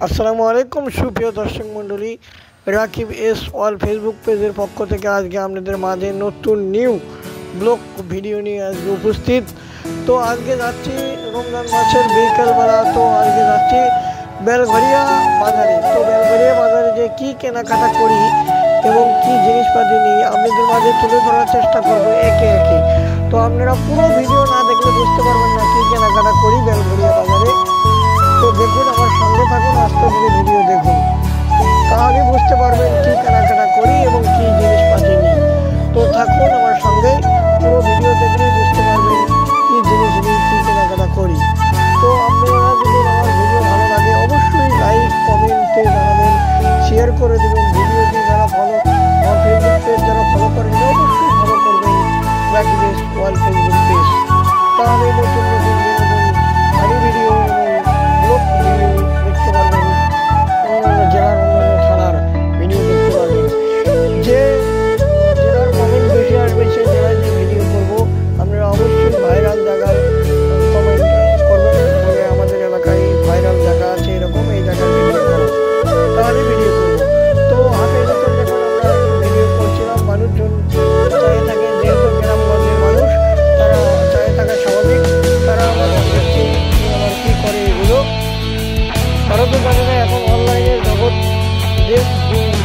আসসালামু আলাইকুম সুপ্রিয় দর্শক মণ্ডলী, রাকিব এস অল ফেসবুক পেজের পক্ষ থেকে আজকে আপনাদের মাঝে নতুন নিউ ব্লগ ভিডিও নিয়ে আজকে উপস্থিত। তো আজকে যাচ্ছি রমজান মাসের বিকেলবেলা। তো আজকে যাচ্ছি বেলঘরিয়া বাজারে। তো বেলঘরিয়া বাজারে যে কী কেনাকাটা করি এবং কি জিনিসপাতি নিই আপনাদের মাঝে তুলে ধরার চেষ্টা করবো একে একে। তো আপনারা পুরো ভিডিও না দেখলে বুঝতে পারবেন না কী কেনাকাটা করি বেলঘরিয়া বাজারে। তো দেখুন, আমার সঙ্গে থাকুন, আস্তে ধীরে ভিডিও দেখুন, তাহলে বুঝতে পারবেন কী কেনাকাটা করি এবং কী জিনিসপাতি নিই। তো থাকুন আমার সঙ্গে, পুরো ভিডিও দেখলেই বুঝতে পারবেন কী জিনিস নিই, কী কেনাকাটা করি। তো আপনারা যদি আমার ভিডিও ভালো লাগে অবশ্যই লাইক কমেন্টে জানাবেন, শেয়ার করে দেবেন। ভিডিওটি যারা আমার ফেসবুক পেজ যারা ফলো করেন অবশ্যই ফলো করবেন Rakib S all Facebook page. তাহলে নতুন নতুন ফানি ভিডিও ব্লগ ভিডিও দেখতে পারবেন, অন্যান্য জেলার অন্যান্য থানার ভিডিও দেখতে পারবেন। যে জেলার কমেন্ট বেশি আসবে সেই জেলায় যে ভিডিও করবো আপনারা অবশ্যই ভাইরাল জায়গায় কমেন্ট করবেন, বলে আমাদের এলাকায় ভাইরাল জায়গা আছে এরকম, এই জায়গায় ভিডিও করবো, তাহলে ভিডিও করবো। তো হাতে যখন যখন আমরা ভিডিও করছিলাম মানুষজন চায়ে থাকে, যেহেতু গ্রামগঞ্জের মানুষ তারা চায়ে থাকা স্বাভাবিক, তারা আবার দেখছে আবার কী করে এগুলো। তারা তো জানে না এখন অনলাইনের জগৎ, দেশ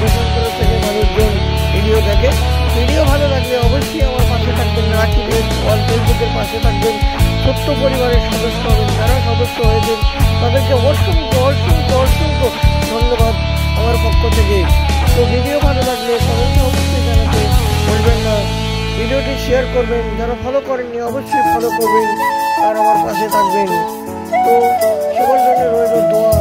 দেশান্তর থেকে মানুষজন ভিডিও দেখে। ভিডিও ভালো লাগলে অবশ্যই আমার পাশে থাকবেন, রাকিব এস অল ফেসবুকের পাশে থাকবেন, ছোট্ট পরিবারের সদস্য হবেন। যারা সদস্য হয়েছেন তাদেরকে অসংখ্য অসংখ্য অসংখ্য ধন্যবাদ আমার পক্ষ থেকে। তো ভিডিও ভালো লাগলে সবাইকে অবশ্যই জানাতে বলবেন না, ভিডিওটি শেয়ার করবেন, যারা ফলো করেননি অবশ্যই ফলো করবেন আর আমার পাশে থাকবেন। তো সবার জন্য রইল দোয়া।